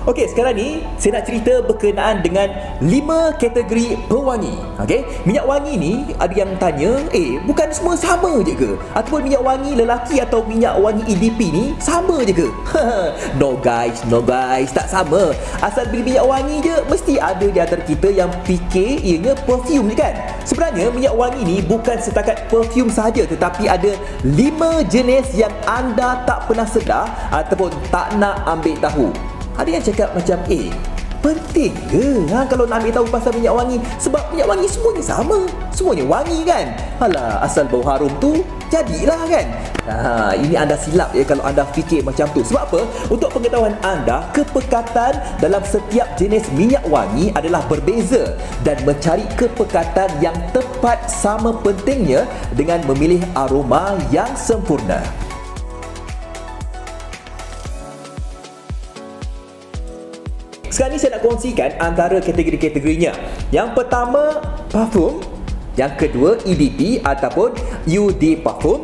Okey, sekarang ni saya nak cerita berkenaan dengan 5 kategori pewangi. Okey, minyak wangi ni ada yang tanya, bukan semua sama je ke? Ataupun minyak wangi lelaki atau minyak wangi EDP ni sama je ke? No guys, tak sama. Asal beli minyak wangi je, mesti ada di antara kita yang fikir ianya perfume je kan? Sebenarnya minyak wangi ni bukan setakat perfume sahaja, tetapi ada 5 jenis yang anda tak pernah sedar ataupun tak nak ambil tahu. Ada yang cakap macam, penting ke kalau nak ambil tahu pasal minyak wangi? Sebab minyak wangi semuanya sama, semuanya wangi kan? Alah, asal bau harum tu jadilah kan? Ini anda silap kalau anda fikir macam tu. Sebab apa? Untuk pengetahuan anda, kepekatan dalam setiap jenis minyak wangi adalah berbeza, dan mencari kepekatan yang tepat sama pentingnya dengan memilih aroma yang sempurna. Sekarang ni saya nak kongsikan antara kategori-kategorinya. Yang pertama, parfum. Yang kedua, EDP ataupun UD parfum.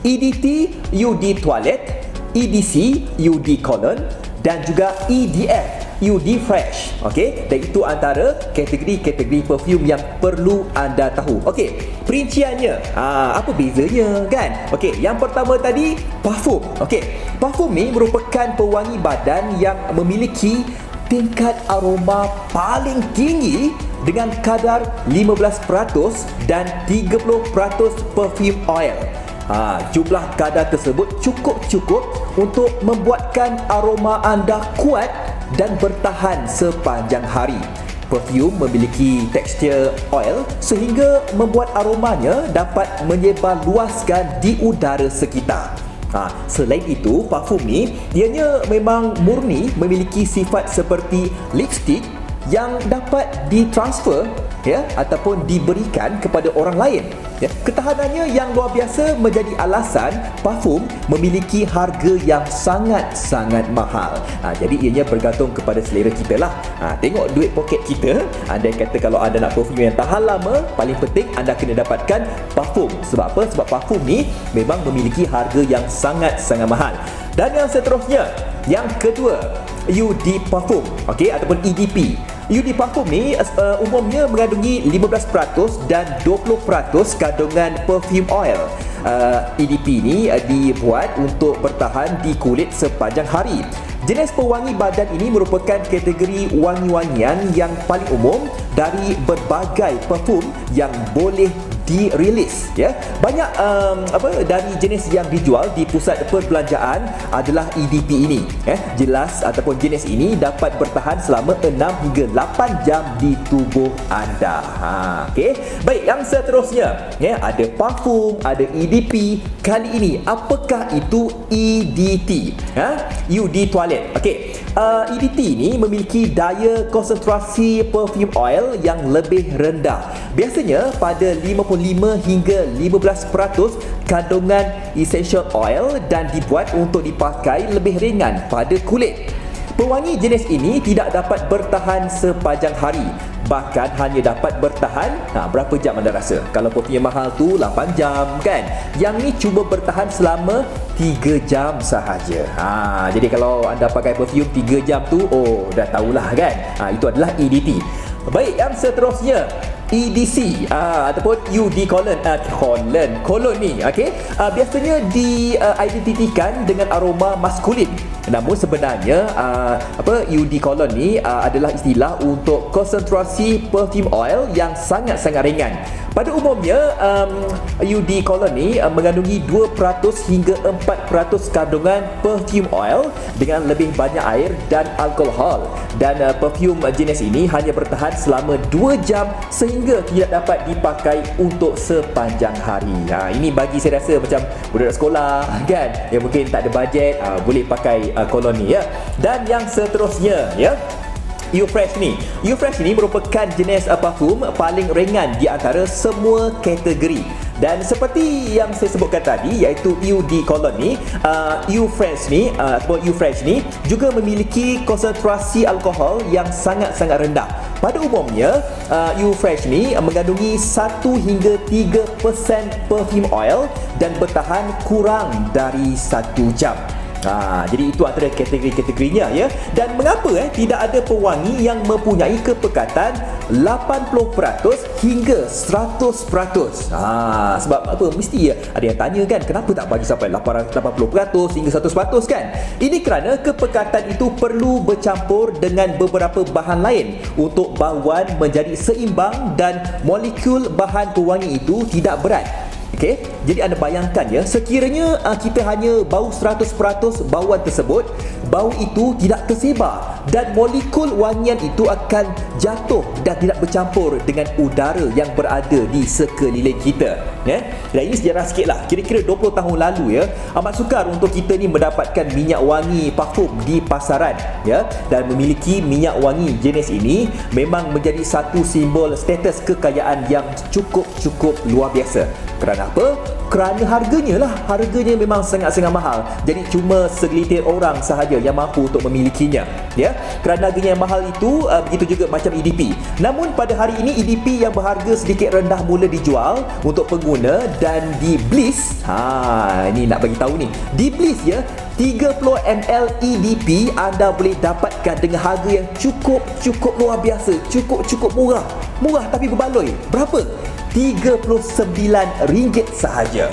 EDT, UD toilet. EDC, UD cologne. Dan juga EDF, UD fresh. Okey, dan itu antara kategori-kategori perfume yang perlu anda tahu. Okey, perinciannya, apa bezanya kan? Okey, yang pertama tadi, parfum. Okey, parfum ni merupakan pewangi badan yang memiliki tingkat aroma paling tinggi dengan kadar 15% dan 30% perfume oil. Jumlah kadar tersebut cukup untuk membuatkan aroma anda kuat dan bertahan sepanjang hari. Perfume memiliki tekstur oil sehingga membuat aromanya dapat menyebar luaskan di udara sekitar. Selain itu, parfum ni dianya memang murni memiliki sifat seperti lipstick yang dapat ditransfer ataupun diberikan kepada orang lain. Ketahanannya yang luar biasa menjadi alasan parfum memiliki harga yang sangat-sangat mahal. Jadi ianya bergantung kepada selera kita lah. Tengok duit poket kita. Anda kata kalau anda nak parfum yang tahan lama, paling penting anda kena dapatkan parfum. Sebab apa? Sebab parfum ni memang memiliki harga yang sangat-sangat mahal. Dan yang seterusnya, yang kedua, UD parfum, ataupun EDP. UD parfum ni umumnya mengandungi 15% dan 20% kandungan perfume oil. EDP ni dibuat untuk bertahan di kulit sepanjang hari. Jenis pewangi badan ini merupakan kategori wangi-wangian yang paling umum dari berbagai parfum yang boleh dirilis. Banyak dari jenis yang dijual di pusat perbelanjaan adalah EDP ini. Jelas ataupun jenis ini dapat bertahan selama 6 hingga 8 jam di tubuh anda. Baik, yang seterusnya ada parfum, ada EDP. Kali ini apakah itu EDT? UD toilet. EDT ini memiliki daya konsentrasi perfume oil yang lebih rendah. Biasanya pada 55 hingga 15% kandungan essential oil dan dibuat untuk dipakai lebih ringan pada kulit. Pewangi jenis ini tidak dapat bertahan sepanjang hari. Bahkan hanya dapat bertahan berapa jam anda rasa? Kalau perfume yang mahal tu 8 jam kan? Yang ni cuma bertahan selama 3 jam sahaja. Jadi kalau anda pakai perfume 3 jam tu, dah tahulah kan? Itu adalah EDT. Baik, yang seterusnya EDC ataupun UD cologne. Cologne ni biasanya diidentifikan dengan aroma maskulin. Namun sebenarnya UD cologne ni adalah istilah untuk konsentrasi perfume oil yang sangat-sangat ringan. Pada umumnya UD cologne ni mengandungi 2% hingga 4% kandungan perfume oil dengan lebih banyak air dan alkohol. Dan perfume jenis ini hanya bertahan selama 2 jam sehingga tidak dapat dipakai untuk sepanjang hari. Ini bagi saya rasa macam budak sekolah kan, yang mungkin tak ada bajet, boleh pakai cologne ni Dan yang seterusnya Eufresh ni. Eufresh ni merupakan jenis parfum paling ringan di antara semua kategori. Dan seperti yang saya sebutkan tadi, iaitu UD cologne ni, Eufresh ni juga memiliki konsentrasi alkohol yang sangat-sangat rendah. Pada umumnya, Eufresh ni mengandungi 1 hingga 3% perfume oil dan bertahan kurang dari 1 jam. Jadi itu antara kategori-kategorinya ya. Dan mengapa tidak ada pewangi yang mempunyai kepekatan 80% hingga 100%? Sebab apa? Mesti ada yang tanya kan, kenapa tak bagi sampai 80% hingga 100% kan? Ini kerana kepekatan itu perlu bercampur dengan beberapa bahan lain untuk bauan menjadi seimbang dan molekul bahan pewangi itu tidak berat. Okey, jadi anda bayangkan ya, sekiranya kita hanya bau 100% bauan tersebut, bau itu tidak tersebar dan molekul wangian itu akan jatuh dan tidak bercampur dengan udara yang berada di sekeliling kita ya. Dan ini sejarah sikit lah, kira-kira 20 tahun lalu ya, amat sukar untuk kita ni mendapatkan minyak wangi parfum di pasaran ya. Dan memiliki minyak wangi jenis ini memang menjadi satu simbol status kekayaan yang cukup luar biasa. Kerana apa? Kerana harganya lah. Harganya memang sangat-sangat mahal. Jadi cuma segelintir orang sahaja yang mampu untuk memilikinya ya. Kerana harganya yang mahal itu, begitu juga macam EDP. Namun pada hari ini EDP yang berharga sedikit rendah mula dijual untuk pengguna. Dan di Bliss, ini nak bagi tahu ni, di Bliss ya, 30 ml EDP anda boleh dapatkan dengan harga yang cukup luar biasa, cukup murah tapi berbaloi. Berapa? RM39 sahaja.